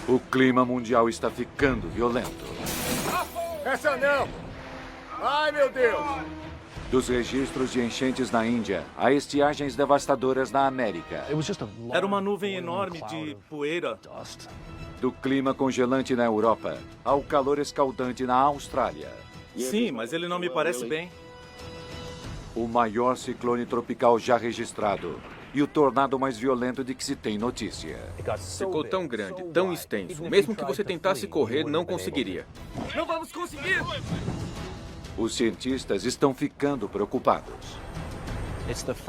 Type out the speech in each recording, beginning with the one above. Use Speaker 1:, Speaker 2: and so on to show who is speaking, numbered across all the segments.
Speaker 1: O clima mundial está ficando violento.
Speaker 2: Essa não! Ai, meu Deus!
Speaker 1: Dos registros de enchentes na Índia a estiagens devastadoras na América.
Speaker 3: Era uma nuvem enorme de poeira.
Speaker 1: Do clima congelante na Europa ao calor escaldante na Austrália.
Speaker 3: Sim, mas ele não me parece bem.
Speaker 1: O maior ciclone tropical já registrado e o tornado mais violento de que se tem notícia.
Speaker 4: Ficou tão grande, tão extenso. Mesmo que você tentasse correr, não conseguiria.
Speaker 3: Não vamos conseguir!
Speaker 1: Os cientistas estão ficando preocupados.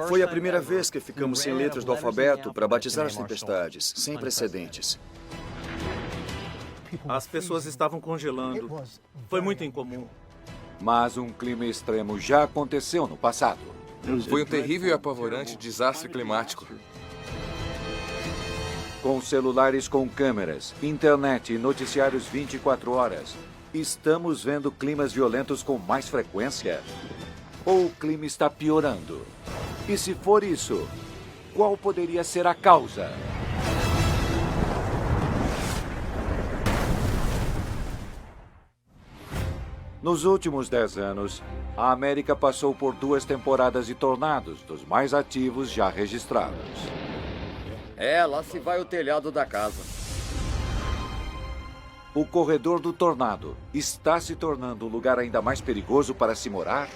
Speaker 5: Foi a primeira vez que ficamos sem letras do alfabeto para batizar as tempestades, sem precedentes.
Speaker 3: As pessoas estavam congelando. Foi muito incomum.
Speaker 1: Mas um clima extremo já aconteceu no passado.
Speaker 6: Foi um terrível e apavorante desastre climático.
Speaker 1: Com celulares com câmeras, internet e noticiários 24 horas, estamos vendo climas violentos com mais frequência? Ou o clima está piorando? E se for isso, qual poderia ser a causa? Nos últimos 10 anos, a América passou por 2 temporadas de tornados, dos mais ativos já registrados.
Speaker 7: Lá se vai o telhado da casa.
Speaker 1: O corredor do tornado está se tornando um lugar ainda mais perigoso para se morar?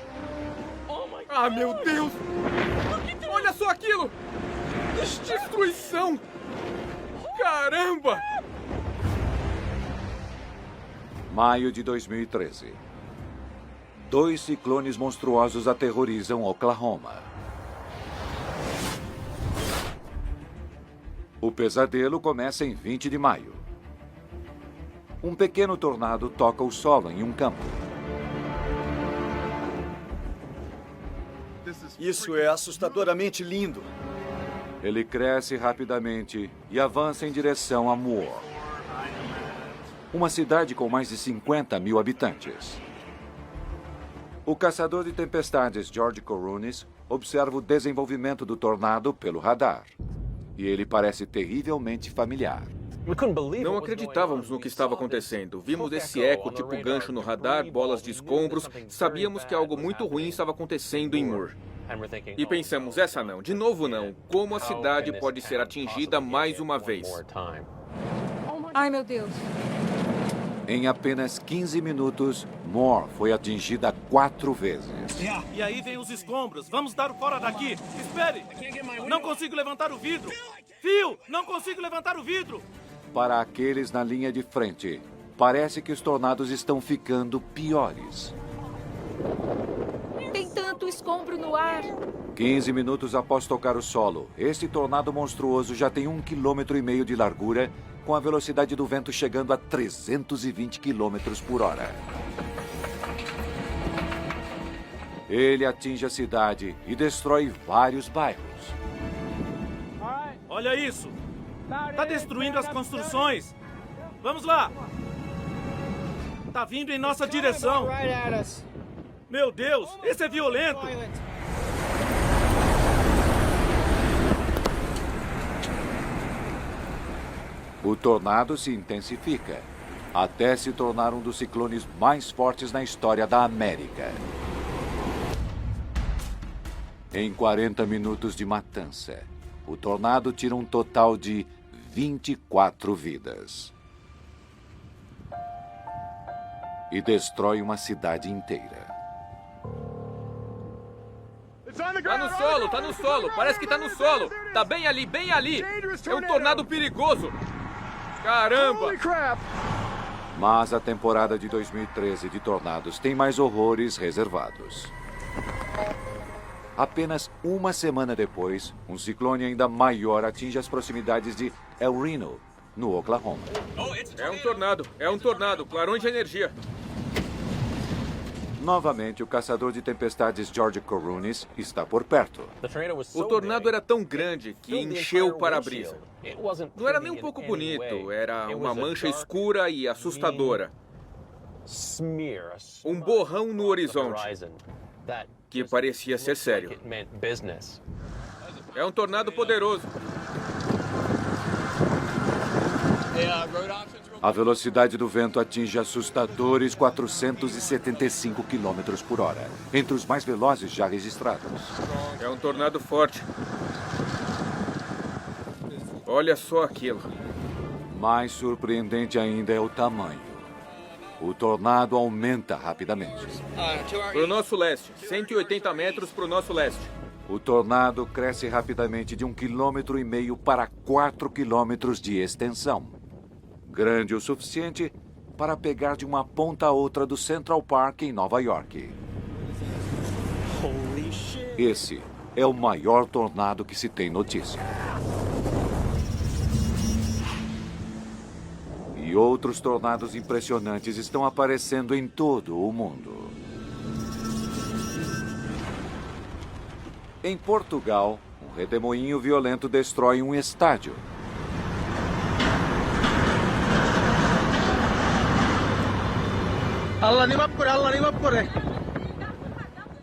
Speaker 6: Ah, meu Deus! Olha só aquilo! Destruição! Caramba!
Speaker 1: Maio de 2013. 2 ciclones monstruosos aterrorizam Oklahoma. O pesadelo começa em 20 de maio. Um pequeno tornado toca o solo em um campo.
Speaker 5: Isso é assustadoramente lindo.
Speaker 1: Ele cresce rapidamente e avança em direção a Moore, uma cidade com mais de 50 mil habitantes. O caçador de tempestades George Corunis observa o desenvolvimento do tornado pelo radar. E ele parece terrivelmente familiar.
Speaker 4: Não acreditávamos no que estava acontecendo. Vimos esse eco tipo gancho no radar, bolas de escombros. Sabíamos que algo muito ruim estava acontecendo em Moore. E pensamos, essa não, de novo não. Como a cidade pode ser atingida mais uma vez?
Speaker 8: Ai, meu Deus.
Speaker 1: Em apenas 15 minutos, Moore foi atingida 4 vezes.
Speaker 3: E aí vem os escombros. Vamos dar o fora daqui. Espere! Não consigo levantar o vidro. Phil, não consigo levantar o vidro.
Speaker 1: Para aqueles na linha de frente, parece que os tornados estão ficando piores.
Speaker 8: Tem tanto escombro no ar.
Speaker 1: 15 minutos após tocar o solo, este tornado monstruoso já tem 1,5 km de largura, com a velocidade do vento chegando a 320 km por hora. Ele atinge a cidade e destrói vários bairros.
Speaker 3: Olha isso. Tá destruindo as construções. Vamos lá. Tá vindo em nossa direção. Meu Deus, esse é violento.
Speaker 1: O tornado se intensifica, até se tornar um dos ciclones mais fortes na história da América. Em 40 minutos de matança, o tornado tira um total de 24 vidas. E destrói uma cidade inteira.
Speaker 4: Tá no solo, tá no solo. Parece que tá no solo. Tá bem ali, bem ali. É um tornado perigoso. Caramba!
Speaker 1: Mas a temporada de 2013 de tornados tem mais horrores reservados. Apenas uma semana depois, um ciclone ainda maior atinge as proximidades de El Reno, no Oklahoma.
Speaker 4: É um tornado, clarões de energia.
Speaker 1: Novamente, o caçador de tempestades George Corunis está por perto.
Speaker 4: O tornado era tão grande que encheu o para-brisa. Não era nem um pouco bonito, era uma mancha escura e assustadora. Um borrão no horizonte, que parecia ser sério. É um tornado poderoso.
Speaker 1: A velocidade do vento atinge assustadores 475 km por hora, entre os mais velozes já registrados.
Speaker 4: É um tornado forte. Olha só aquilo.
Speaker 1: Mais surpreendente ainda é o tamanho. O tornado aumenta rapidamente.
Speaker 4: Pro nosso leste. 180 metros pro nosso leste.
Speaker 1: O tornado cresce rapidamente de 1,5 km para 4 km de extensão. Grande o suficiente para pegar de uma ponta a outra do Central Park em Nova York. Esse é o maior tornado que se tem notícia. E outros tornados impressionantes estão aparecendo em todo o mundo. Em Portugal, um redemoinho violento destrói um estádio.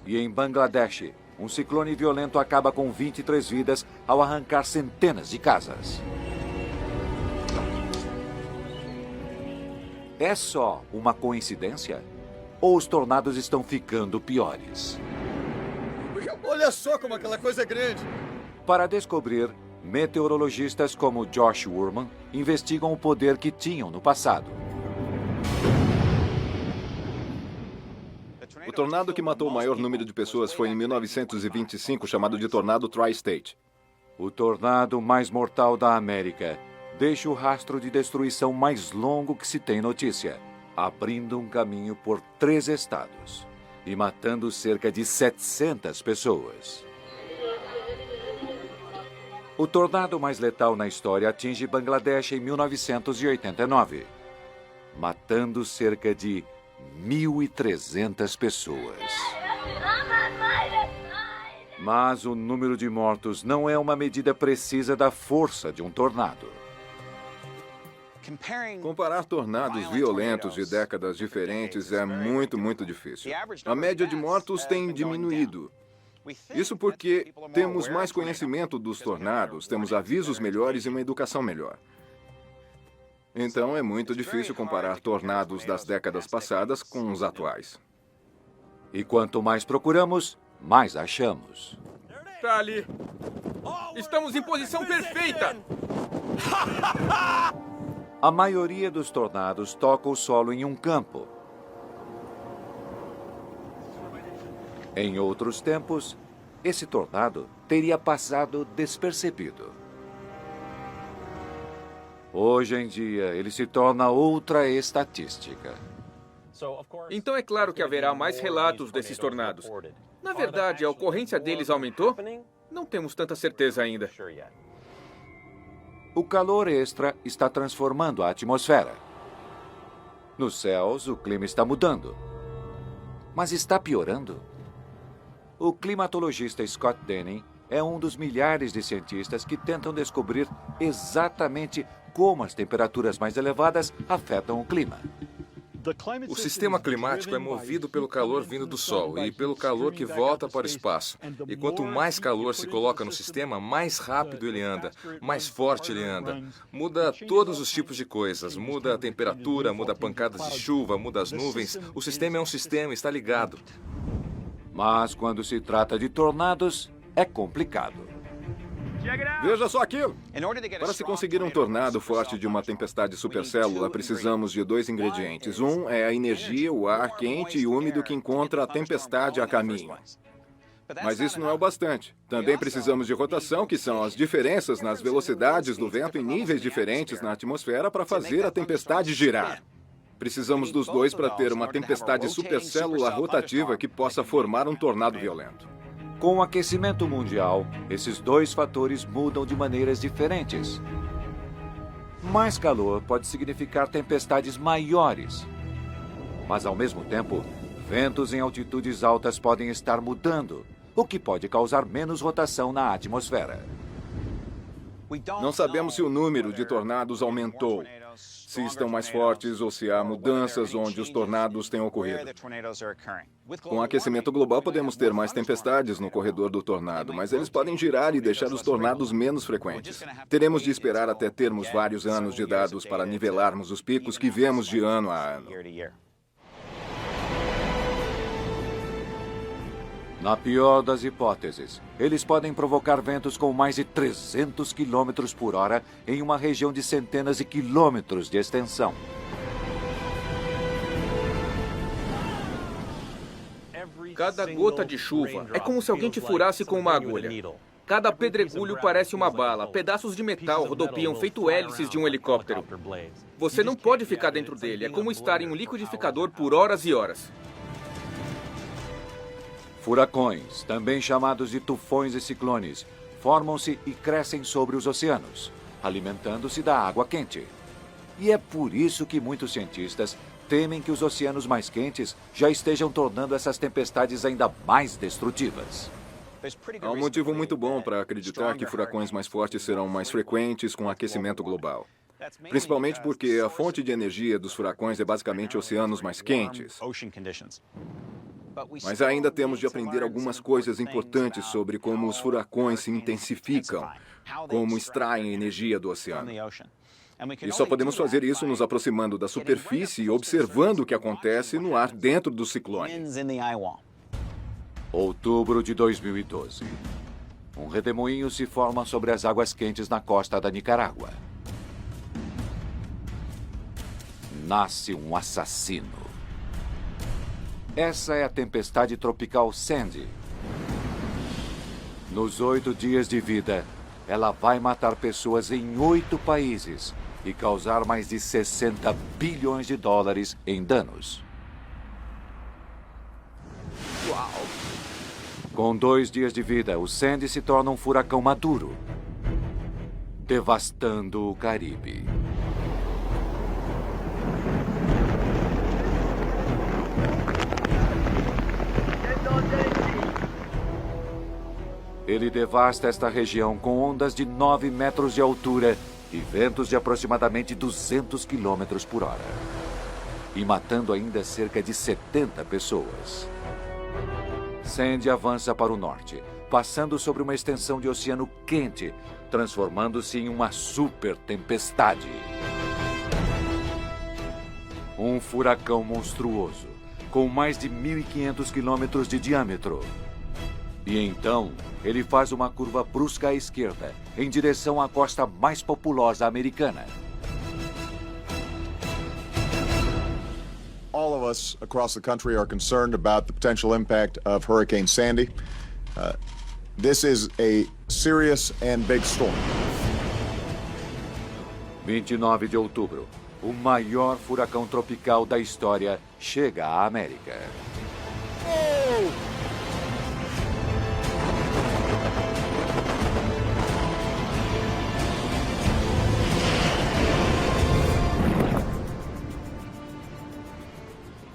Speaker 1: E em Bangladesh, um ciclone violento acaba com 23 vidas ao arrancar centenas de casas. É só uma coincidência? Ou os tornados estão ficando piores?
Speaker 5: Olha só como aquela coisa é grande.
Speaker 1: Para descobrir, meteorologistas como Josh Wurman investigam o poder que tinham no passado.
Speaker 9: O tornado que matou o maior número de pessoas foi em 1925, chamado de Tornado Tri-State.
Speaker 1: O tornado mais mortal da América deixa o rastro de destruição mais longo que se tem notícia, abrindo um caminho por 3 estados e matando cerca de 700 pessoas. O tornado mais letal na história atinge Bangladesh em 1989, matando cerca de 1.300 pessoas. Mas o número de mortos não é uma medida precisa da força de um tornado.
Speaker 9: Comparar tornados violentos de décadas diferentes é muito difícil. A média de mortos tem diminuído. Isso porque temos mais conhecimento dos tornados, temos avisos melhores e uma educação melhor. Então é muito difícil comparar tornados das décadas passadas com os atuais.
Speaker 1: E quanto mais procuramos, mais achamos.
Speaker 4: Tá ali. Estamos em posição perfeita!
Speaker 1: A maioria dos tornados toca o solo em um campo. Em outros tempos, esse tornado teria passado despercebido. Hoje em dia, ele se torna outra estatística.
Speaker 4: Então é claro que haverá mais relatos desses tornados. Na verdade, a ocorrência deles aumentou? Não temos tanta certeza ainda.
Speaker 1: O calor extra está transformando a atmosfera. Nos céus, o clima está mudando. Mas está piorando? O climatologista Scott Denning é um dos milhares de cientistas que tentam descobrir exatamente como as temperaturas mais elevadas afetam o clima.
Speaker 6: O sistema climático é movido pelo calor vindo do Sol e pelo calor que volta para o espaço. E quanto mais calor se coloca no sistema, mais rápido ele anda, mais forte ele anda. Muda todos os tipos de coisas. Muda a temperatura, muda pancadas de chuva, muda as nuvens. O sistema é um sistema, está ligado.
Speaker 1: Mas quando se trata de tornados, é complicado.
Speaker 9: Veja só aquilo! Para se conseguir um tornado forte de uma tempestade supercélula, precisamos de 2 ingredientes. Um é a energia, o ar quente e úmido que encontra a tempestade a caminho. Mas isso não é o bastante. Também precisamos de rotação, que são as diferenças nas velocidades do vento em níveis diferentes na atmosfera para fazer a tempestade girar. Precisamos dos dois para ter uma tempestade supercélula rotativa que possa formar um tornado violento.
Speaker 1: Com o aquecimento mundial, esses 2 fatores mudam de maneiras diferentes. Mais calor pode significar tempestades maiores. Mas, ao mesmo tempo, ventos em altitudes altas podem estar mudando, o que pode causar menos rotação na atmosfera.
Speaker 9: Não sabemos se o número de tornados aumentou, se estão mais fortes ou se há mudanças onde os tornados têm ocorrido. Com o aquecimento global, podemos ter mais tempestades no corredor do tornado, mas eles podem girar e deixar os tornados menos frequentes. Teremos de esperar até termos vários anos de dados para nivelarmos os picos que vemos de ano a ano.
Speaker 1: Na pior das hipóteses, eles podem provocar ventos com mais de 300 km por hora em uma região de centenas de quilômetros de extensão.
Speaker 4: Cada gota de chuva é como se alguém te furasse com uma agulha. Cada pedregulho parece uma bala. Pedaços de metal rodopiam feito hélices de um helicóptero. Você não pode ficar dentro dele. É como estar em um liquidificador por horas e horas.
Speaker 1: Furacões, também chamados de tufões e ciclones, formam-se e crescem sobre os oceanos, alimentando-se da água quente. E é por isso que muitos cientistas temem que os oceanos mais quentes já estejam tornando essas tempestades ainda mais destrutivas.
Speaker 9: Há um motivo muito bom para acreditar que furacões mais fortes serão mais frequentes com o aquecimento global. Principalmente porque a fonte de energia dos furacões é basicamente oceanos mais quentes. Mas ainda temos de aprender algumas coisas importantes sobre como os furacões se intensificam, como extraem energia do oceano. E só podemos fazer isso nos aproximando da superfície e observando o que acontece no ar dentro do ciclone.
Speaker 1: Outubro de 2012. Um redemoinho se forma sobre as águas quentes na costa da Nicarágua. Nasce um assassino. Essa é a tempestade tropical Sandy. Nos 8 dias de vida, ela vai matar pessoas em 8 países e causar mais de 60 bilhões de dólares em danos. Uau! Com 2 dias de vida, o Sandy se torna um furacão maduro, devastando o Caribe. Ele devasta esta região com ondas de 9 metros de altura e ventos de aproximadamente 200 km por hora. E matando ainda cerca de 70 pessoas. Sandy avança para o norte, passando sobre uma extensão de oceano quente, transformando-se em uma super tempestade. Um furacão monstruoso, com mais de 1.500 quilômetros de diâmetro. E então, ele faz uma curva brusca à esquerda, em direção à costa mais populosa americana.
Speaker 10: All of us across the country are concerned about the potential impact of Hurricane Sandy. This is a serious and big storm.
Speaker 1: 29 de outubro, o maior furacão tropical da história chega à América.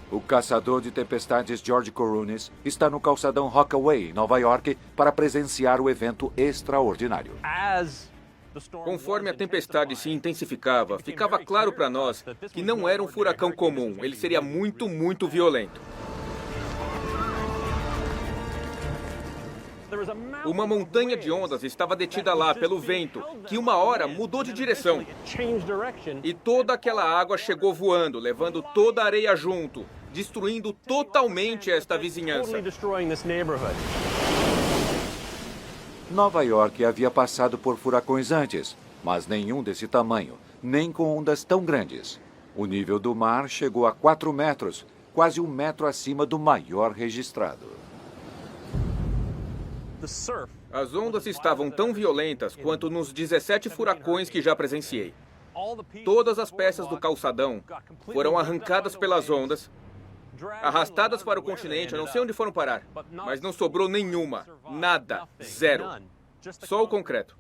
Speaker 1: O caçador de tempestades George Courounis está no calçadão Rockaway, em Nova York, para presenciar o evento extraordinário.
Speaker 4: Conforme a tempestade se intensificava, ficava claro para nós que não era um furacão comum. Ele seria muito, muito violento. Uma montanha de ondas estava detida lá pelo vento, que uma hora mudou de direção. E toda aquela água chegou voando, levando toda a areia junto, destruindo totalmente esta vizinhança.
Speaker 1: Nova York havia passado por furacões antes, mas nenhum desse tamanho, nem com ondas tão grandes. O nível do mar chegou a 4 metros, quase 1 metro acima do maior registrado.
Speaker 4: As ondas estavam tão violentas quanto nos 17 furacões que já presenciei. Todas as peças do calçadão foram arrancadas pelas ondas, arrastadas para o continente. Eu não sei onde foram parar, mas não sobrou nenhuma. Nada. Zero. Só o concreto.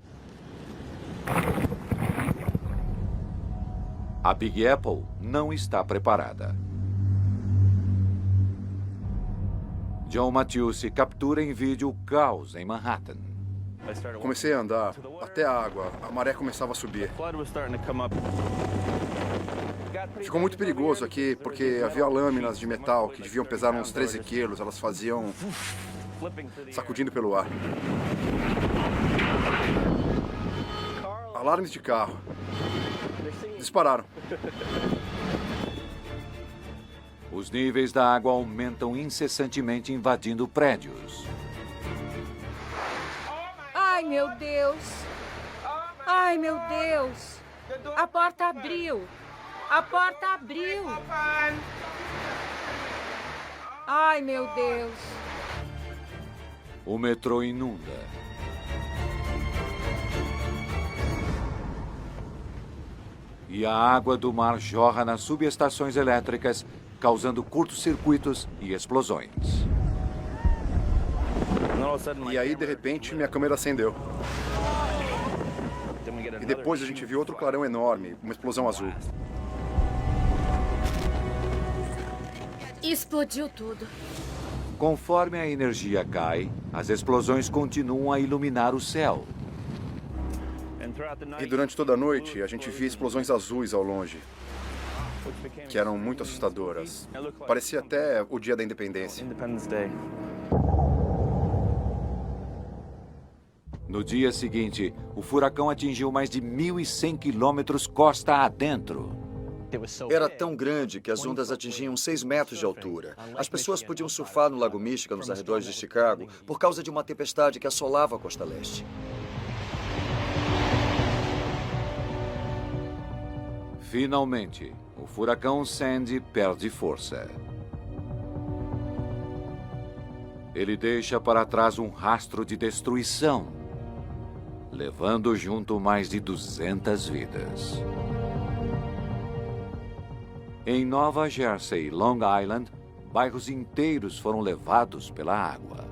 Speaker 1: A Big Apple não está preparada. John Matteucci captura em vídeo o caos em Manhattan.
Speaker 2: Comecei a andar até a água, a maré começava a subir. Ficou muito perigoso aqui, porque havia lâminas de metal que deviam pesar uns 13 quilos, elas faziam sacudindo pelo ar. Alarmes de carro. Dispararam.
Speaker 1: Os níveis da água aumentam incessantemente, invadindo prédios.
Speaker 8: Ai, meu Deus! Ai, meu Deus! A porta abriu! A porta abriu! Ai, meu Deus!
Speaker 1: O metrô inunda. E a água do mar jorra nas subestações elétricas, causando curtos-circuitos e explosões.
Speaker 2: E aí, de repente, minha câmera acendeu. E depois a gente viu outro clarão enorme, uma explosão azul.
Speaker 8: Explodiu tudo.
Speaker 1: Conforme a energia cai, as explosões continuam a iluminar o céu.
Speaker 2: E durante toda a noite, a gente via explosões azuis ao longe, que eram muito assustadoras. Parecia até o dia da independência.
Speaker 1: No dia seguinte, o furacão atingiu mais de 1.100 quilômetros costa adentro.
Speaker 5: Era tão grande que as ondas atingiam 6 metros de altura. As pessoas podiam surfar no Lago Michigan, nos arredores de Chicago, por causa de uma tempestade que assolava a costa leste.
Speaker 1: Finalmente, o furacão Sandy perde força. Ele deixa para trás um rastro de destruição, levando junto mais de 200 vidas. Em Nova Jersey e Long Island, bairros inteiros foram levados pela água.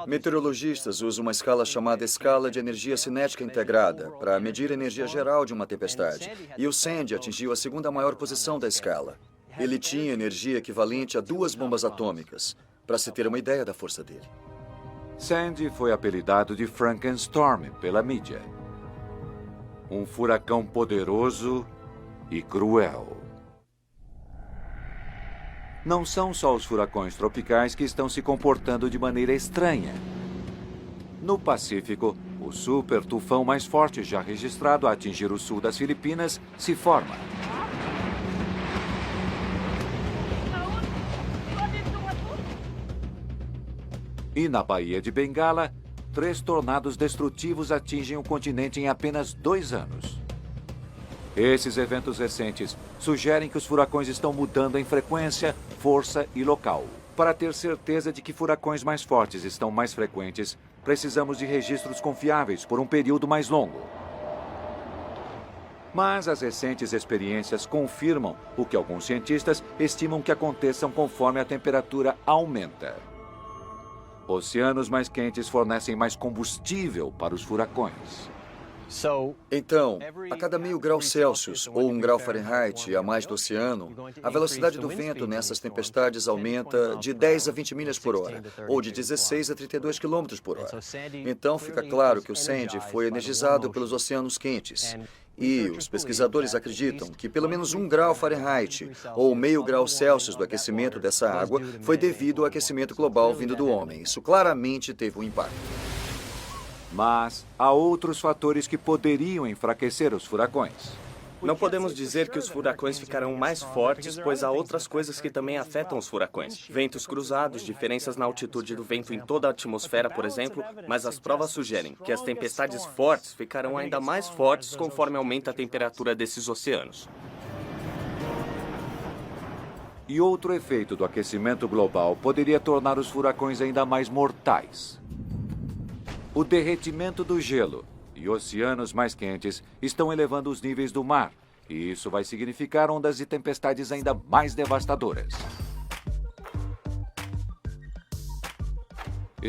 Speaker 5: Meteorologistas usam uma escala chamada escala de energia cinética integrada para medir a energia geral de uma tempestade. E o Sandy atingiu a segunda maior posição da escala. Ele tinha energia equivalente a 2 bombas atômicas, para se ter uma ideia da força dele.
Speaker 1: Sandy foi apelidado de Frankenstorm pela mídia. Um furacão poderoso e cruel. Não são só os furacões tropicais que estão se comportando de maneira estranha. No Pacífico, o super tufão mais forte já registrado a atingir o sul das Filipinas se forma. E na Baía de Bengala, 3 tornados destrutivos atingem o continente em apenas 2 anos. Esses eventos recentes sugerem que os furacões estão mudando em frequência, força e local. Para ter certeza de que furacões mais fortes estão mais frequentes, precisamos de registros confiáveis por um período mais longo. Mas as recentes experiências confirmam o que alguns cientistas estimam que aconteçam conforme a temperatura aumenta. Oceanos mais quentes fornecem mais combustível para os furacões.
Speaker 5: Então, a cada 1000 graus Celsius ou 1 grau Fahrenheit a mais do oceano, a velocidade do vento nessas tempestades aumenta de 10 a 20 milhas por hora, ou de 16 a 32 quilômetros por hora. Então, fica claro que o Sandy foi energizado pelos oceanos quentes. E os pesquisadores acreditam que pelo menos 1 grau Fahrenheit ou meio grau Celsius do aquecimento dessa água foi devido ao aquecimento global vindo do homem. Isso claramente teve um impacto.
Speaker 1: Mas há outros fatores que poderiam enfraquecer os furacões.
Speaker 11: Não podemos dizer que os furacões ficarão mais fortes, pois há outras coisas que também afetam os furacões. Ventos cruzados, diferenças na altitude do vento em toda a atmosfera, por exemplo, mas as provas sugerem que as tempestades fortes ficarão ainda mais fortes conforme aumenta a temperatura desses oceanos.
Speaker 1: E outro efeito do aquecimento global poderia tornar os furacões ainda mais mortais. O derretimento do gelo e oceanos mais quentes estão elevando os níveis do mar, e isso vai significar ondas de tempestades ainda mais devastadoras.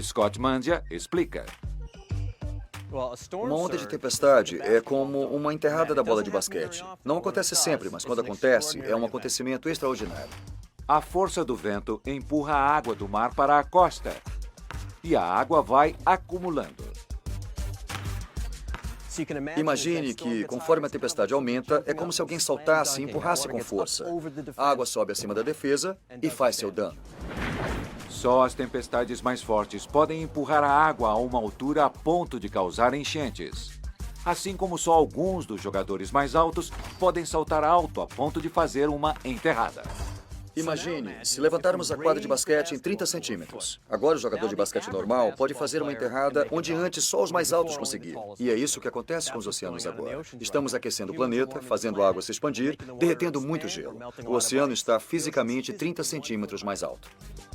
Speaker 1: Scott Mandia explica.
Speaker 5: Uma onda de tempestade é como uma enterrada da bola de basquete. Não acontece sempre, mas quando acontece, é um acontecimento extraordinário.
Speaker 1: A força do vento empurra a água do mar para a costa. e a água vai acumulando.
Speaker 5: Imagine que, conforme a tempestade aumenta, é como se alguém saltasse e empurrasse com força. A água sobe acima da defesa e faz seu dano.
Speaker 1: Só as tempestades mais fortes podem empurrar a água a uma altura a ponto de causar enchentes. Assim como só alguns dos jogadores mais altos podem saltar alto a ponto de fazer uma enterrada.
Speaker 5: Imagine se levantarmos a quadra de basquete em 30 centímetros. Agora o jogador de basquete normal pode fazer uma enterrada onde antes só os mais altos conseguiam. E é isso que acontece com os oceanos agora. Estamos aquecendo o planeta, fazendo a água se expandir, derretendo muito gelo. O oceano está fisicamente 30 centímetros mais alto.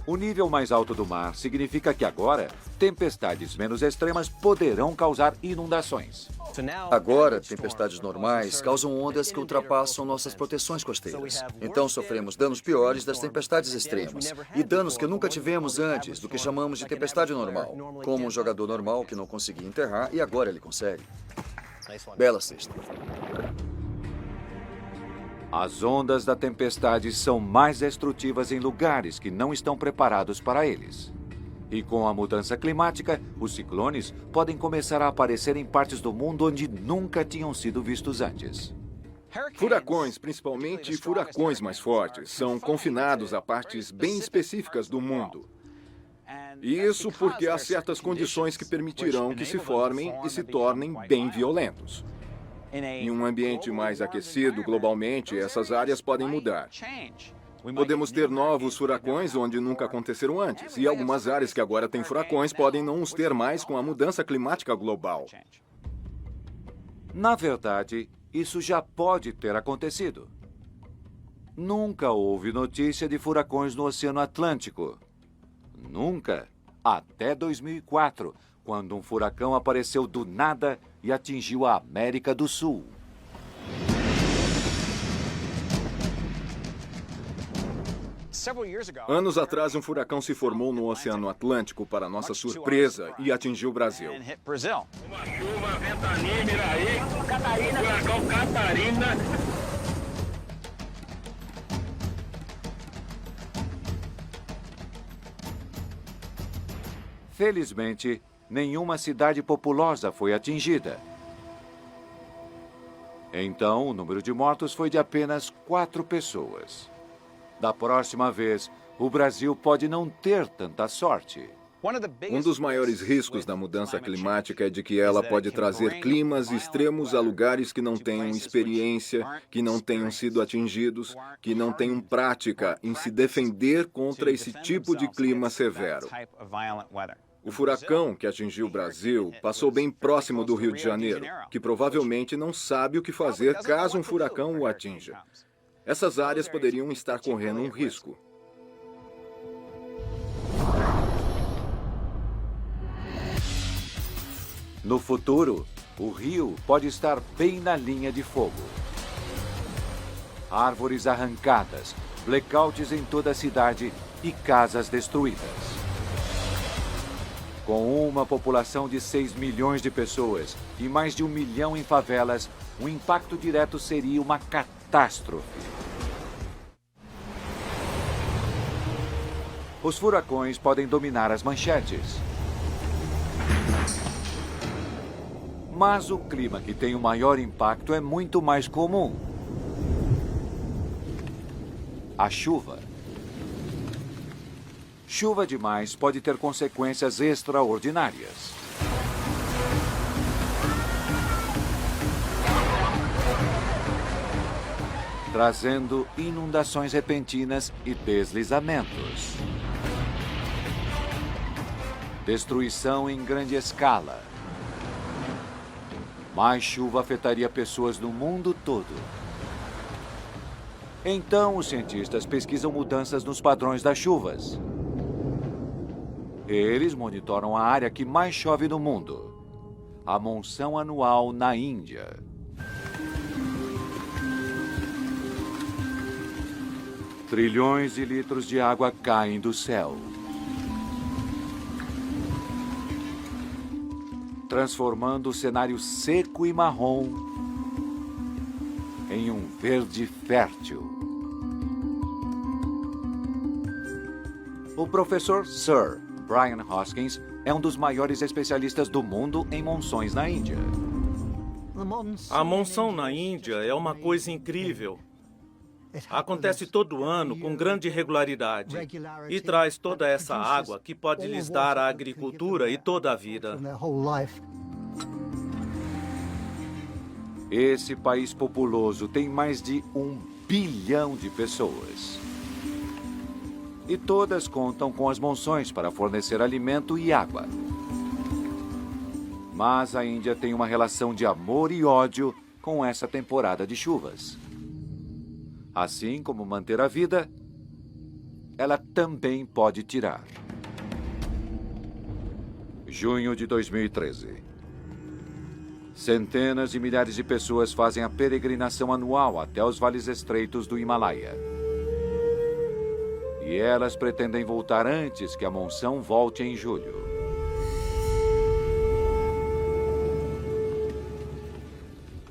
Speaker 1: O nível mais alto do mar significa que agora, tempestades menos extremas poderão causar inundações.
Speaker 5: Agora, tempestades normais causam ondas que ultrapassam nossas proteções costeiras. Então sofremos danos piores das tempestades extremas e danos que nunca tivemos antes do que chamamos de tempestade normal, como um jogador normal que não conseguia enterrar e agora ele consegue. Bela cesta.
Speaker 1: As ondas da tempestade são mais destrutivas em lugares que não estão preparados para eles. E com a mudança climática, os ciclones podem começar a aparecer em partes do mundo onde nunca tinham sido vistos antes.
Speaker 9: Furacões, principalmente furacões mais fortes, são confinados a partes bem específicas do mundo. E isso porque há certas condições que permitirão que se formem e se tornem bem violentos. Em um ambiente mais aquecido globalmente, essas áreas podem mudar. Podemos ter novos furacões onde nunca aconteceram antes, e algumas áreas que agora têm furacões podem não os ter mais com a mudança climática global.
Speaker 1: Na verdade, isso já pode ter acontecido. Nunca houve notícia de furacões no Oceano Atlântico. Nunca. Até 2004, quando um furacão apareceu do nada e atingiu a América do Sul.
Speaker 9: Anos atrás, um furacão se formou no Oceano Atlântico, para nossa surpresa, e atingiu o Brasil.
Speaker 12: Uma chuva, ventania, Miraí, furacão Catarina.
Speaker 1: Felizmente, nenhuma cidade populosa foi atingida. Então, o número de mortos foi de apenas 4 pessoas. Da próxima vez, o Brasil pode não ter tanta sorte.
Speaker 9: Um dos maiores riscos da mudança climática é de que ela pode trazer climas extremos a lugares que não tenham experiência, que não tenham sido atingidos, que não tenham prática em se defender contra esse tipo de clima severo. O furacão que atingiu o Brasil passou bem próximo do Rio de Janeiro, que provavelmente não sabe o que fazer caso um furacão o atinja. Essas áreas poderiam estar correndo um risco.
Speaker 1: No futuro, o rio pode estar bem na linha de fogo. Árvores arrancadas, blackouts em toda a cidade e casas destruídas. Com uma população de 6 milhões de pessoas e mais de 1 milhão em favelas, o impacto direto seria uma catástrofe. Os furacões podem dominar as manchetes. Mas o clima que tem o maior impacto é muito mais comum. A chuva. Chuva demais pode ter consequências extraordinárias. Trazendo inundações repentinas e deslizamentos. Destruição em grande escala. Mais chuva afetaria pessoas no mundo todo. Então, os cientistas pesquisam mudanças nos padrões das chuvas. Eles monitoram a área que mais chove no mundo, a monção anual na Índia. Trilhões de litros de água caem do céu, transformando o cenário seco e marrom em um verde fértil. O professor Sir Brian Hoskins é um dos maiores especialistas do mundo em monções na Índia.
Speaker 3: A monção na Índia é uma coisa incrível. Acontece todo ano com grande regularidade e traz toda essa água que pode lhes dar a agricultura e toda a vida.
Speaker 1: Esse país populoso tem mais de 1 bilhão de pessoas. E todas contam com as monções para fornecer alimento e água. Mas a Índia tem uma relação de amor e ódio com essa temporada de chuvas. Assim como manter a vida, ela também pode tirar. Junho de 2013. Centenas de milhares de pessoas fazem a peregrinação anual até os vales estreitos do Himalaia. E elas pretendem voltar antes que a monção volte em julho.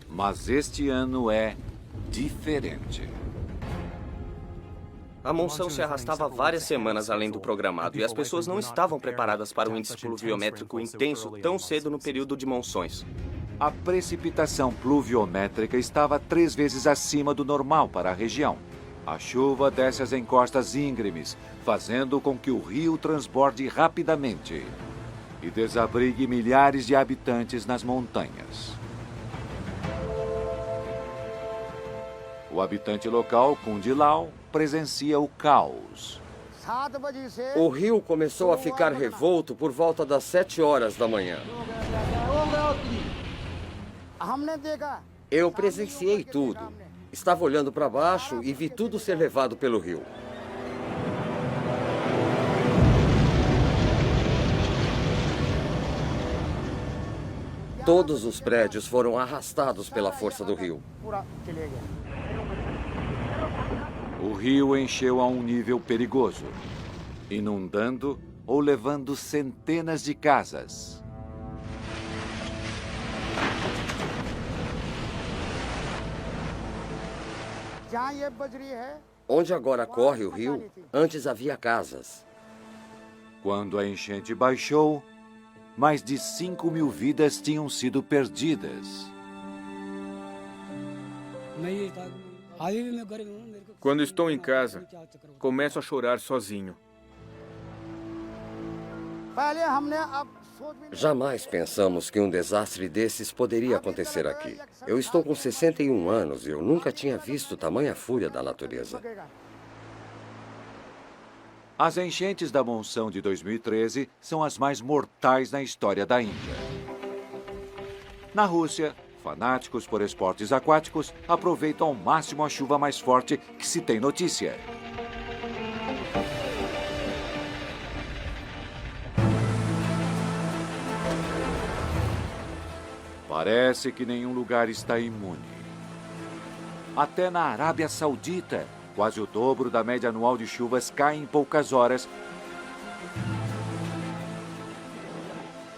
Speaker 1: Mas este ano é diferente.
Speaker 11: A monção se arrastava várias semanas além do programado e as pessoas não estavam preparadas para um índice pluviométrico intenso tão cedo no período de monções.
Speaker 1: A precipitação pluviométrica estava 3 vezes acima do normal para a região. A chuva desce as encostas íngremes, fazendo com que o rio transborde rapidamente e desabrigue milhares de habitantes nas montanhas. O habitante local, Kundilau, presencia o caos.
Speaker 7: O rio começou a ficar revolto por volta das 7 horas da manhã. Eu presenciei tudo. Estava olhando para baixo e vi tudo ser levado pelo rio. Todos os prédios foram arrastados pela força do rio.
Speaker 1: O rio encheu a um nível perigoso, inundando ou levando centenas de casas.
Speaker 7: Onde agora corre o rio, antes havia casas.
Speaker 1: Quando a enchente baixou, mais de 5.000 vidas tinham sido perdidas.
Speaker 4: Quando estou em casa, começo a chorar sozinho.
Speaker 7: Jamais pensamos que um desastre desses poderia acontecer aqui. Eu estou com 61 anos e eu nunca tinha visto tamanha fúria da natureza.
Speaker 1: As enchentes da monção de 2013 são as mais mortais na história da Índia. Na Rússia, fanáticos por esportes aquáticos aproveitam ao máximo a chuva mais forte que se tem notícia. Parece que nenhum lugar está imune. Até na Arábia Saudita, quase o dobro da média anual de chuvas cai em poucas horas,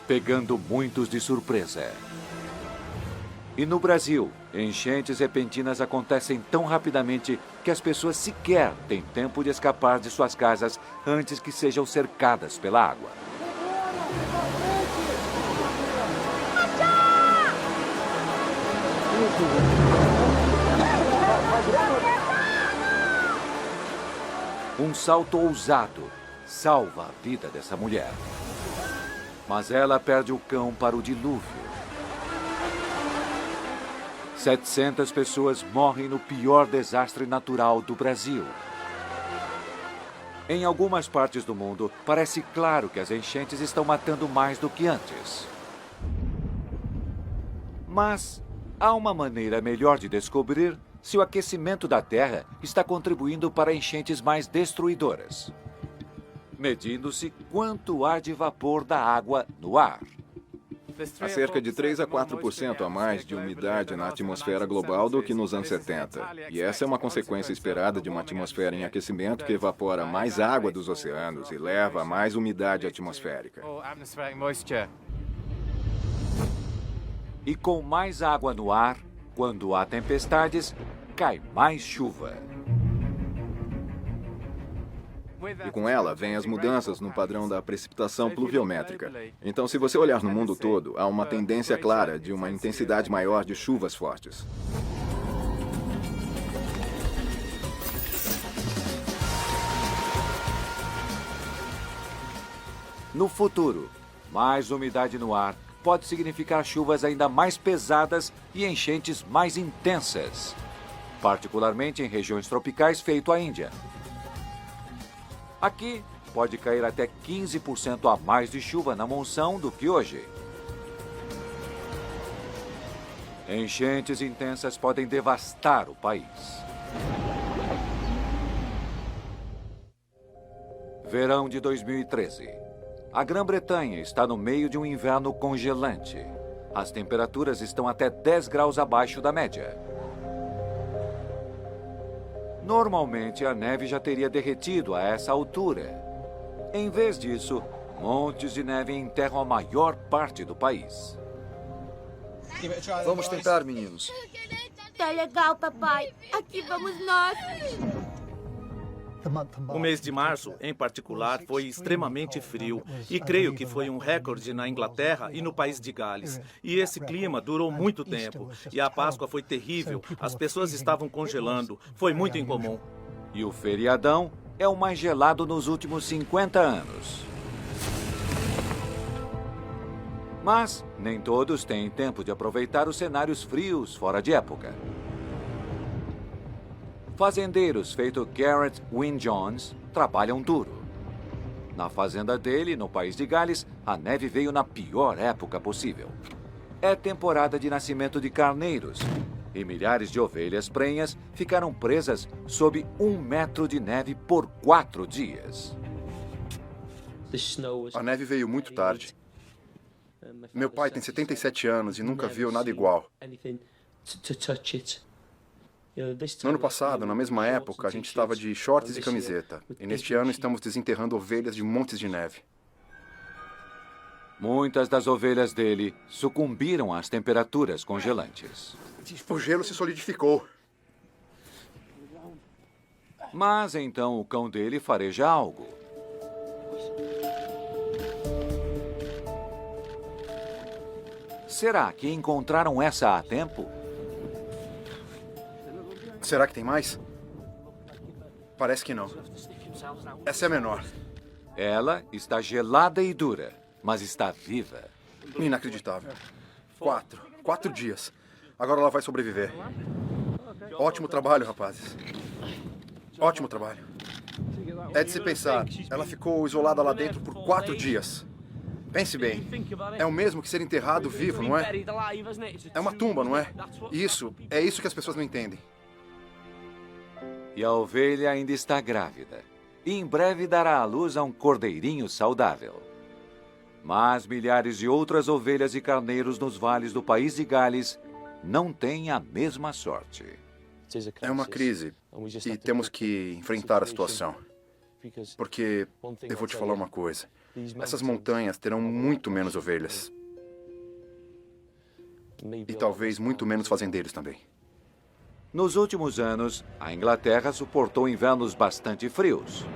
Speaker 1: pegando muitos de surpresa. E no Brasil, enchentes repentinas acontecem tão rapidamente que as pessoas sequer têm tempo de escapar de suas casas antes que sejam cercadas pela água. Um salto ousado salva a vida dessa mulher. Mas ela perde o cão para o dilúvio. 700 pessoas morrem no pior desastre natural do Brasil. Em algumas partes do mundo, parece claro que as enchentes estão matando mais do que antes. Mas há uma maneira melhor de descobrir se o aquecimento da Terra está contribuindo para enchentes mais destruidoras, medindo-se quanto há de vapor da água no ar.
Speaker 9: Há cerca de 3 a 4% a mais de umidade na atmosfera global do que nos anos 70. E essa é uma consequência esperada de uma atmosfera em aquecimento que evapora mais água dos oceanos e leva a mais umidade atmosférica.
Speaker 1: E com mais água no ar, quando há tempestades, cai mais chuva.
Speaker 9: E com ela vêm as mudanças no padrão da precipitação pluviométrica. Então, se você olhar no mundo todo, há uma tendência clara de uma intensidade maior de chuvas fortes.
Speaker 1: No futuro, mais umidade no ar pode significar chuvas ainda mais pesadas e enchentes mais intensas, particularmente em regiões tropicais feito a Índia. Aqui, pode cair até 15% a mais de chuva na monção do que hoje. Enchentes intensas podem devastar o país. Verão de 2013. A Grã-Bretanha está no meio de um inverno congelante. As temperaturas estão até 10 graus abaixo da média. Normalmente, a neve já teria derretido a essa altura. Em vez disso, montes de neve enterram a maior parte do país.
Speaker 5: Vamos tentar, meninos.
Speaker 13: Tá legal, papai. Aqui vamos nós.
Speaker 3: O mês de março, em particular, foi extremamente frio e creio que foi um recorde na Inglaterra e no país de Gales. E esse clima durou muito tempo e a Páscoa foi terrível. As pessoas estavam congelando. Foi muito incomum.
Speaker 1: E o feriadão é o mais gelado nos últimos 50 anos. Mas nem todos têm tempo de aproveitar os cenários frios fora de época. Fazendeiros feito Garrett Wynne Jones trabalham duro. Na fazenda dele, no país de Gales, a neve veio na pior época possível. É temporada de nascimento de carneiros e milhares de ovelhas prenhas ficaram presas sob 1 metro de neve por 4 dias.
Speaker 2: A neve veio muito tarde. Meu pai tem 77 anos e nunca viu nada igual. No ano passado, na mesma época, a gente estava de shorts e camiseta. E neste ano estamos desenterrando ovelhas de montes de neve.
Speaker 1: Muitas das ovelhas dele sucumbiram às temperaturas congelantes.
Speaker 2: O gelo se solidificou.
Speaker 1: Mas então o cão dele fareja algo. Será que encontraram essa a tempo?
Speaker 2: Será que tem mais? Parece que não. Essa é a menor.
Speaker 1: Ela está gelada e dura, mas está viva.
Speaker 2: Inacreditável. 4 dias. Agora ela vai sobreviver. Ótimo trabalho, rapazes. Ótimo trabalho. É de se pensar, ela ficou isolada lá dentro por 4 dias. Pense bem, é o mesmo que ser enterrado vivo, não é? É uma tumba, não é? É isso que as pessoas não entendem.
Speaker 1: E a ovelha ainda está grávida. E em breve dará à luz a um cordeirinho saudável. Mas milhares de outras ovelhas e carneiros nos vales do país de Gales não têm a mesma sorte.
Speaker 2: É uma crise e temos que enfrentar a situação. Porque eu vou te falar uma coisa. Essas montanhas terão muito menos ovelhas. E talvez muito menos fazendeiros também.
Speaker 1: Nos últimos anos, a Inglaterra suportou invernos bastante frios.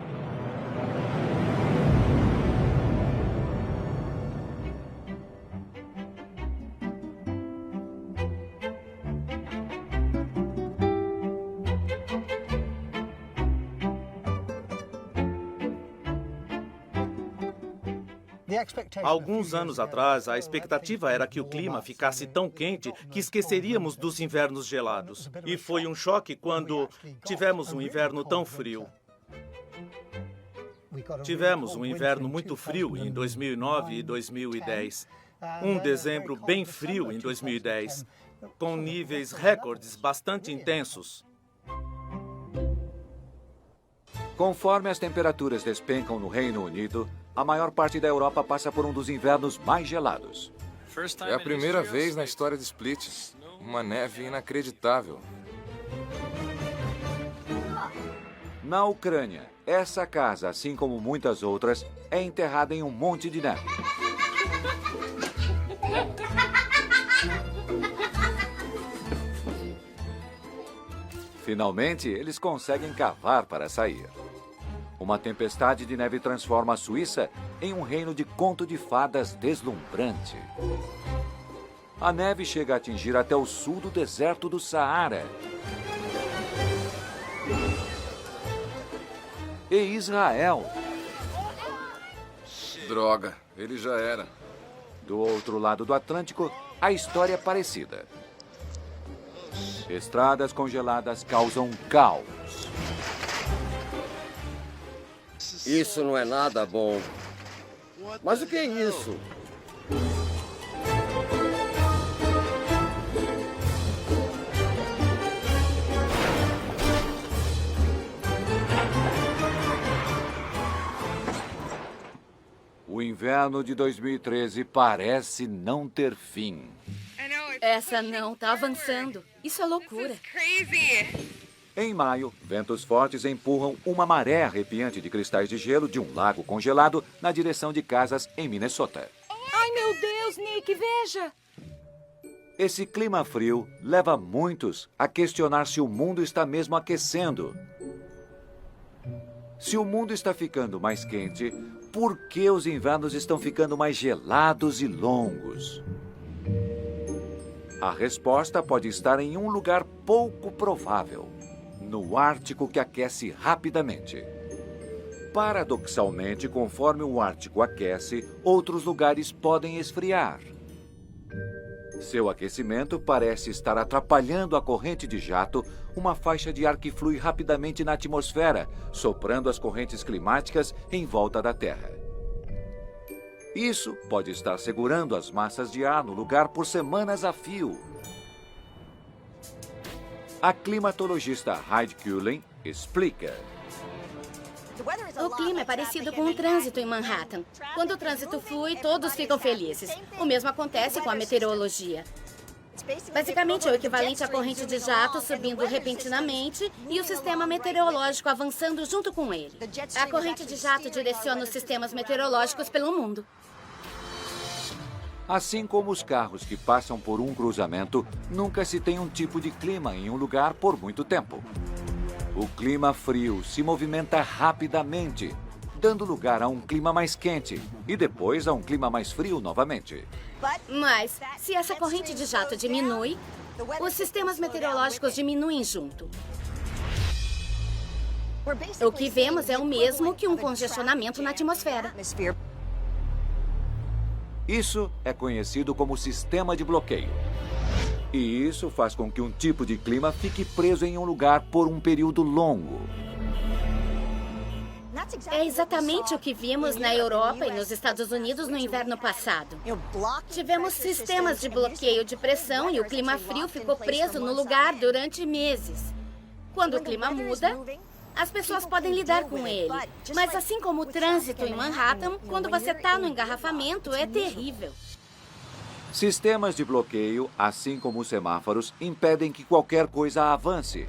Speaker 3: Alguns anos atrás, a expectativa era que o clima ficasse tão quente que esqueceríamos dos invernos gelados. E foi um choque quando tivemos um inverno tão frio. Tivemos um inverno muito frio em 2009 e 2010. Um dezembro bem frio em 2010, com níveis recordes bastante intensos.
Speaker 1: Conforme as temperaturas despencam no Reino Unido, a maior parte da Europa passa por um dos invernos mais gelados.
Speaker 6: É a primeira vez na história de Split. Uma neve inacreditável.
Speaker 1: Na Ucrânia, essa casa, assim como muitas outras, é enterrada em um monte de neve. Finalmente, eles conseguem cavar para sair. Uma tempestade de neve transforma a Suíça em um reino de conto de fadas deslumbrante. A neve chega a atingir até o sul do deserto do Saara. E Israel.
Speaker 6: Droga, ele já era.
Speaker 1: Do outro lado do Atlântico, a história é parecida. Estradas congeladas causam caos.
Speaker 7: Isso não é nada bom. Mas o que é isso?
Speaker 1: O inverno de 2013 parece não ter fim.
Speaker 14: Essa não, tá avançando. Isso é loucura.
Speaker 1: Em maio, ventos fortes empurram uma maré arrepiante de cristais de gelo de um lago congelado na direção de casas em Minnesota.
Speaker 8: Ai, meu Deus, Nick, veja!
Speaker 1: Esse clima frio leva muitos a questionar se o mundo está mesmo aquecendo. Se o mundo está ficando mais quente, por que os invernos estão ficando mais gelados e longos? A resposta pode estar em um lugar pouco provável: no Ártico, que aquece rapidamente. Paradoxalmente, conforme o Ártico aquece, outros lugares podem esfriar. Seu aquecimento parece estar atrapalhando a corrente de jato, uma faixa de ar que flui rapidamente na atmosfera, soprando as correntes climáticas em volta da Terra. Isso pode estar segurando as massas de ar no lugar por semanas a fio. A climatologista Heidi Cullen explica.
Speaker 14: O clima é parecido com o trânsito em Manhattan. Quando o trânsito flui, todos ficam felizes. O mesmo acontece com a meteorologia. Basicamente, é o equivalente à corrente de jato subindo repentinamente e o sistema meteorológico avançando junto com ele. A corrente de jato direciona os sistemas meteorológicos pelo mundo.
Speaker 1: Assim como os carros que passam por um cruzamento, nunca se tem um tipo de clima em um lugar por muito tempo. O clima frio se movimenta rapidamente, dando lugar a um clima mais quente e depois a um clima mais frio novamente.
Speaker 14: Mas, se essa corrente de jato diminui, os sistemas meteorológicos diminuem junto. O que vemos é o mesmo que um congestionamento na atmosfera.
Speaker 1: Isso é conhecido como sistema de bloqueio. E isso faz com que um tipo de clima fique preso em um lugar por um período longo.
Speaker 14: É exatamente o que vimos na Europa e nos Estados Unidos no inverno passado. Tivemos sistemas de bloqueio de pressão e o clima frio ficou preso no lugar durante meses. Quando o clima muda, as pessoas podem lidar com ele. Mas assim como o trânsito em Manhattan, quando você está no engarrafamento, é terrível.
Speaker 1: Sistemas de bloqueio, assim como os semáforos, impedem que qualquer coisa avance.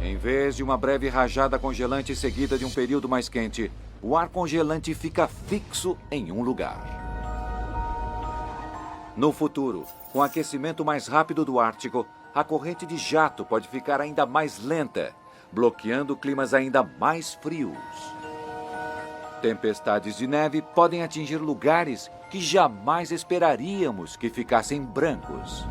Speaker 1: Em vez de uma breve rajada congelante seguida de um período mais quente, o ar congelante fica fixo em um lugar. No futuro, com o aquecimento mais rápido do Ártico, a corrente de jato pode ficar ainda mais lenta, bloqueando climas ainda mais frios. Tempestades de neve podem atingir lugares que jamais esperaríamos que ficassem brancos.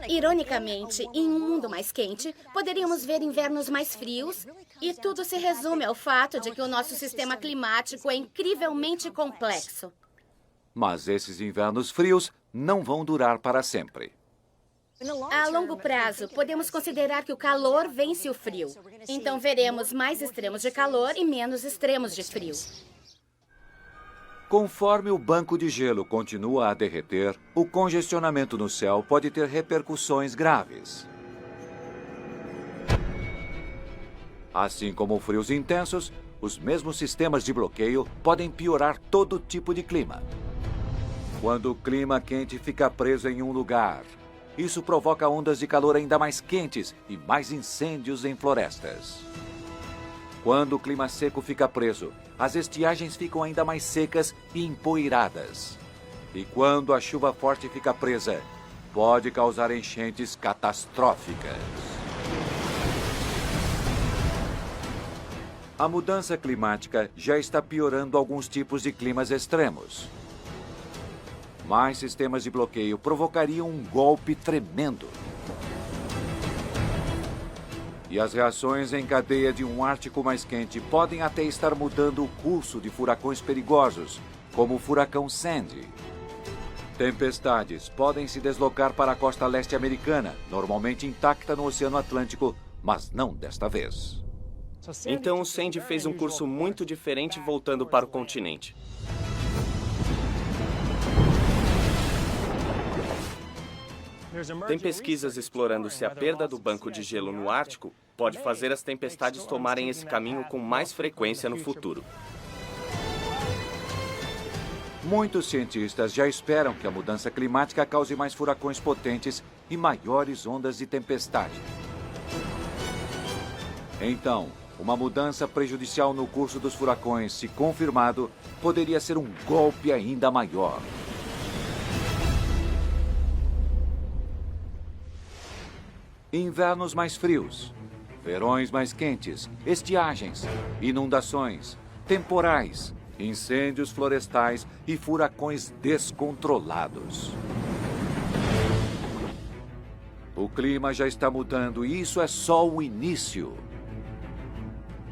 Speaker 14: Ironicamente, em um mundo mais quente, poderíamos ver invernos mais frios e tudo se resume ao fato de que o nosso sistema climático é incrivelmente complexo.
Speaker 1: Mas esses invernos frios não vão durar para sempre.
Speaker 14: A longo prazo, podemos considerar que o calor vence o frio. Então veremos mais extremos de calor e menos extremos de frio.
Speaker 1: Conforme o banco de gelo continua a derreter, o congestionamento no céu pode ter repercussões graves. Assim como frios intensos, os mesmos sistemas de bloqueio podem piorar todo tipo de clima. Quando o clima quente fica preso em um lugar, isso provoca ondas de calor ainda mais quentes e mais incêndios em florestas. Quando o clima seco fica preso, as estiagens ficam ainda mais secas e empoeiradas. E quando a chuva forte fica presa, pode causar enchentes catastróficas. A mudança climática já está piorando alguns tipos de climas extremos. Mais sistemas de bloqueio provocariam um golpe tremendo. E as reações em cadeia de um Ártico mais quente podem até estar mudando o curso de furacões perigosos, como o furacão Sandy. Tempestades podem se deslocar para a costa leste americana, normalmente intacta no Oceano Atlântico, mas não desta vez.
Speaker 11: Então o Sandy fez um curso muito diferente voltando para o continente. Tem pesquisas explorando se a perda do banco de gelo no Ártico pode fazer as tempestades tomarem esse caminho com mais frequência no futuro.
Speaker 1: Muitos cientistas já esperam que a mudança climática cause mais furacões potentes e maiores ondas de tempestade. Então, uma mudança prejudicial no curso dos furacões, se confirmado, poderia ser um golpe ainda maior. Invernos mais frios, verões mais quentes, estiagens, inundações, temporais, incêndios florestais e furacões descontrolados. O clima já está mudando e isso é só o início.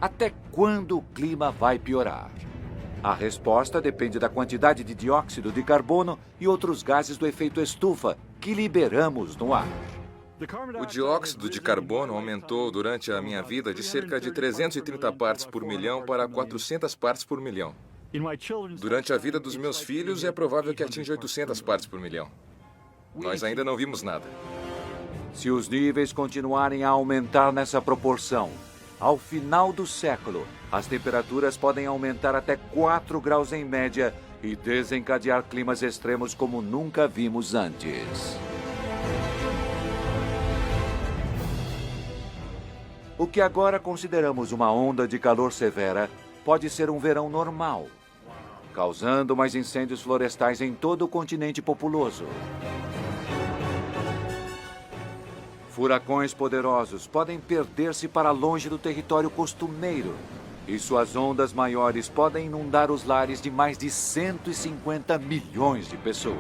Speaker 1: Até quando o clima vai piorar? A resposta depende da quantidade de dióxido de carbono e outros gases do efeito estufa que liberamos no ar.
Speaker 6: O dióxido de carbono aumentou durante a minha vida de cerca de 330 partes por milhão para 400 partes por milhão. Durante a vida dos meus filhos, é provável que atinja 800 partes por milhão. Nós ainda não vimos nada.
Speaker 1: Se os níveis continuarem a aumentar nessa proporção, ao final do século, as temperaturas podem aumentar até 4 graus em média e desencadear climas extremos como nunca vimos antes. O que agora consideramos uma onda de calor severa pode ser um verão normal, causando mais incêndios florestais em todo o continente populoso. Furacões poderosos podem perder-se para longe do território costumeiro e suas ondas maiores podem inundar os lares de mais de 150 milhões de pessoas.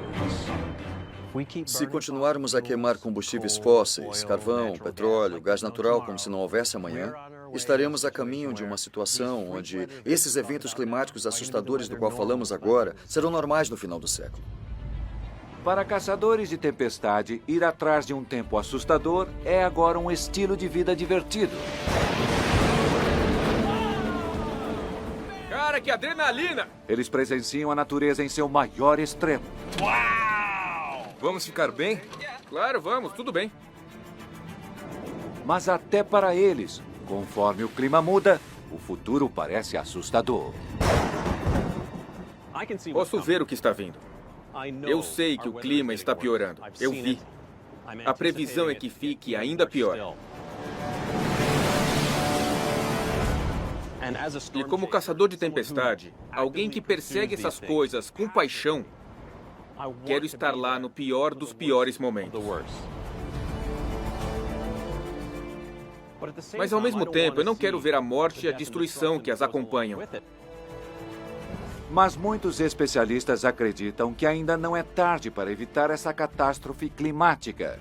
Speaker 5: Se continuarmos a queimar combustíveis fósseis, carvão, petróleo, gás natural como se não houvesse amanhã, estaremos a caminho de uma situação onde esses eventos climáticos assustadores do qual falamos agora serão normais no final do século.
Speaker 1: Para caçadores de tempestade, ir atrás de um tempo assustador é agora um estilo de vida divertido.
Speaker 4: Cara, que adrenalina!
Speaker 1: Eles presenciam a natureza em seu maior extremo.
Speaker 6: Vamos ficar bem?
Speaker 4: Claro, vamos, tudo bem.
Speaker 1: Mas até para eles, conforme o clima muda, o futuro parece assustador.
Speaker 4: Posso ver o que está vindo. Eu sei que o clima está piorando. Eu vi. A previsão é que fique ainda pior. E como caçador de tempestade, alguém que persegue essas coisas com paixão, quero estar lá no pior dos piores momentos. Mas ao mesmo tempo, eu não quero ver a morte e a destruição que as acompanham.
Speaker 1: Mas muitos especialistas acreditam que ainda não é tarde para evitar essa catástrofe climática.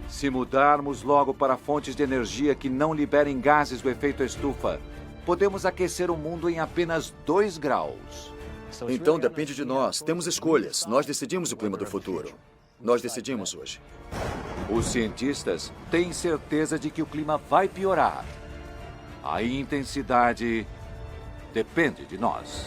Speaker 1: Se mudarmos logo para fontes de energia que não liberem gases do efeito estufa, podemos aquecer o mundo em apenas 2 graus.
Speaker 5: Então depende de nós. Temos escolhas. Nós decidimos o clima do futuro. Nós decidimos hoje.
Speaker 1: Os cientistas têm certeza de que o clima vai piorar. A intensidade depende de nós.